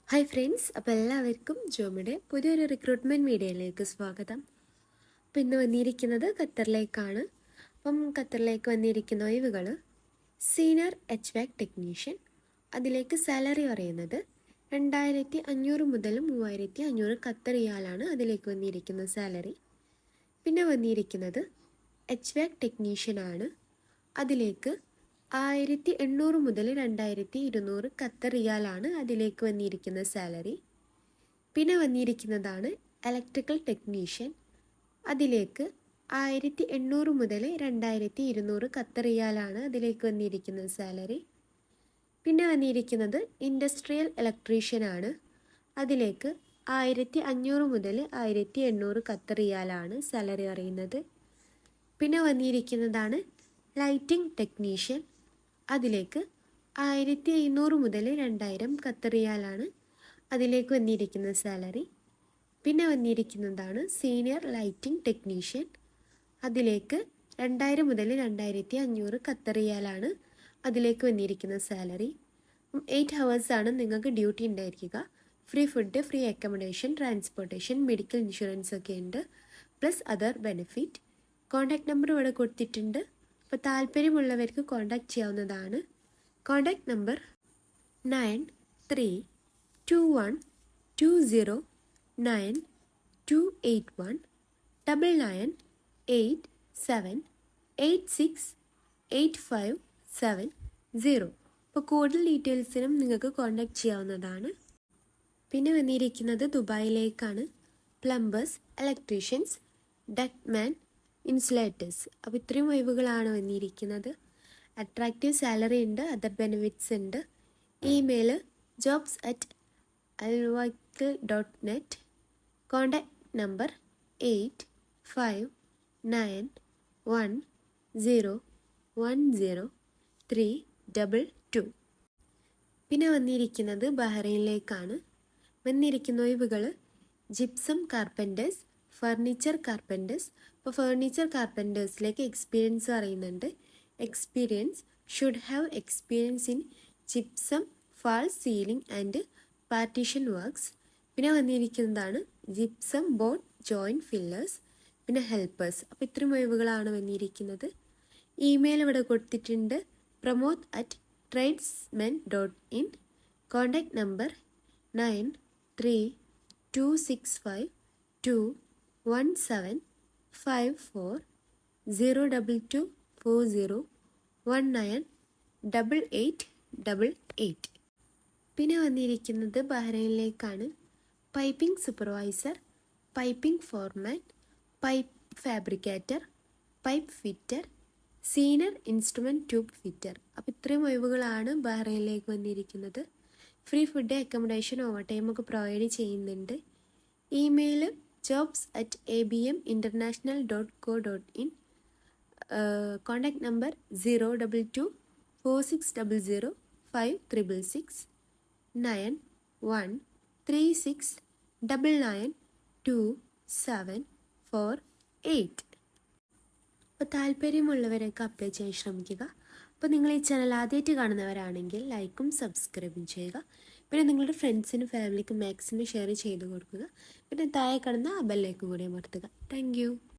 Hi friends, അപ്പോൾ എല്ലാവർക്കും ജോമിയുടെ പുതിയൊരു റിക്രൂട്ട്മെൻറ്റ് വീഡിയോയിലേക്ക് സ്വാഗതം. അപ്പോൾ ഇന്ന് വന്നിരിക്കുന്നത് ഖത്തറിലേക്കാണ്. അപ്പം ഖത്തറിലേക്ക് വന്നിരിക്കുന്ന ഒഴിവുകൾ സീനിയർ HVAC ടെക്നീഷ്യൻ. അതിലേക്ക് സാലറി പറയുന്നത് 2500 മുതൽ 3500 ഖത്തർ റിയാലാണ് അതിലേക്ക് വന്നിരിക്കുന്ന സാലറി. പിന്നെ വന്നിരിക്കുന്നത് HVAC ടെക്നീഷ്യനാണ്. അതിലേക്ക് 1800 മുതൽ 2200 ഖത്തർ റിയാലാണ് അതിലേക്ക് വന്നിരിക്കുന്ന സാലറി. പിന്നെ വന്നിരിക്കുന്നതാണ് ഇലക്ട്രിക്കൽ ടെക്നീഷ്യൻ. അതിലേക്ക് 1800 മുതൽ 2200 ഖത്തർ റിയാലാണ് അതിലേക്ക് വന്നിരിക്കുന്ന സാലറി. പിന്നെ വന്നിരിക്കുന്നത് ഇൻഡസ്ട്രിയൽ ഇലക്ട്രീഷ്യനാണ്. അതിലേക്ക് 1500 മുതൽ 1800 ഖത്തർ റിയാലാണ് സാലറി അറിയുന്നത്. പിന്നെ വന്നിരിക്കുന്നതാണ് ലൈറ്റിംഗ് ടെക്നീഷ്യൻ. അതിലേക്ക് 1500 മുതൽ 2000 ഖത്തർ റിയാലാണ് അതിലേക്ക് വന്നിരിക്കുന്ന സാലറി. പിന്നെ വന്നിരിക്കുന്നതാണ് സീനിയർ ലൈറ്റിംഗ് ടെക്നീഷ്യൻ. അതിലേക്ക് 2000 മുതൽ 2500 ഖത്തർ റിയാലാണ് അതിലേക്ക് വന്നിരിക്കുന്ന സാലറി. 8 ഹവേഴ്സാണ് നിങ്ങൾക്ക് ഡ്യൂട്ടി ഉണ്ടായിരിക്കുക. Free food, free accommodation, transportation, medical insurance ഒക്കെ ഉണ്ട്, plus other benefit. Contact number ഇവിടെ കൊടുത്തിട്ടുണ്ട്. അപ്പോൾ താല്പര്യമുള്ളവർക്ക് കോൺടാക്റ്റ് ചെയ്യാവുന്നതാണ്. Contact number 9321209281 9987868570. അപ്പോൾ കൂടുതൽ ഡീറ്റെയിൽസിനും നിങ്ങൾക്ക് കോൺടാക്റ്റ് ചെയ്യാവുന്നതാണ്. പിന്നെ വന്നിരിക്കുന്നത് ദുബായിലേക്കാണ്. Plumbers, electricians, ductman, insulators. അപ്പോൾ ഇത്രയും ഒഴിവുകളാണ് വന്നിരിക്കുന്നത്. അട്രാക്റ്റീവ് സാലറി ഉണ്ട്, അതർ ബെനിഫിറ്റ്സ് ഉണ്ട്. Email jobs@alwakil.net. Contact number 8591010322. പിന്നെ വന്നിരിക്കുന്നത് ബഹ്റൈനിലേക്കാണ്. വന്നിരിക്കുന്ന ഒഴിവുകൾ ജിപ്സം കാർപ്പൻറ്റേഴ്സ്, ഫർണിച്ചർ കാർപ്പൻറ്റേഴ്സ്. ഇപ്പോൾ ഫർണിച്ചർ കാർപ്പൻറ്റേഴ്സിലേക്ക് എക്സ്പീരിയൻസ് പറയുന്നുണ്ട്. Experience should have experience in gypsum, fall ceiling and partition works. പിന്നെ വന്നിരിക്കുന്നതാണ് ജിപ്സം ബോർഡ് ജോയിൻറ്റ് ഫില്ലേഴ്സ്, പിന്നെ ഹെൽപ്പേഴ്സ്. അപ്പോൾ ഇത്രയും ഒഴിവുകളാണ് വന്നിരിക്കുന്നത്. ഇമെയിൽ ഇവിടെ കൊടുത്തിട്ടുണ്ട്, promote@tradesmen.in. Contact number 9326521754 02240198888. പിന്നെ വന്നിരിക്കുന്നത് ബഹ്റൈനിലേക്കാണ്. Piping supervisor, piping foreman, pipe fabricator, pipe fitter, senior instrument tube fitter. അപ്പോൾ ഇത്രയും ഒഴിവുകളാണ് ബഹ്റൈനിലേക്ക് വന്നിരിക്കുന്നത്. ഫ്രീ ഫുഡ്, അക്കോമഡേഷൻ, ഓവർ ടൈമൊക്കെ പ്രൊവൈഡ് ചെയ്യുന്നുണ്ട്. Email jobs@abminternational.co.in. Contact number 02246005666 9136992748. അപ്പോൾ താല്പര്യമുള്ളവരൊക്കെ അപ്ലൈ ചെയ്യാൻ ശ്രമിക്കുക. അപ്പോൾ നിങ്ങൾ ഈ ചാനൽ ആദ്യമായിട്ട് കാണുന്നവരാണെങ്കിൽ ലൈക്കും സബ്സ്ക്രൈബും ചെയ്യുക. പിന്നെ നിങ്ങളുടെ ഫ്രണ്ട്സിനും ഫാമിലിക്കും മാക്സിമം ഷെയർ ചെയ്ത് കൊടുക്കുക. പിന്നെ താഴെ കാണുന്ന ആ ബെല്ലൈക്കൺ കൂടി അമർത്തുക. Thank you.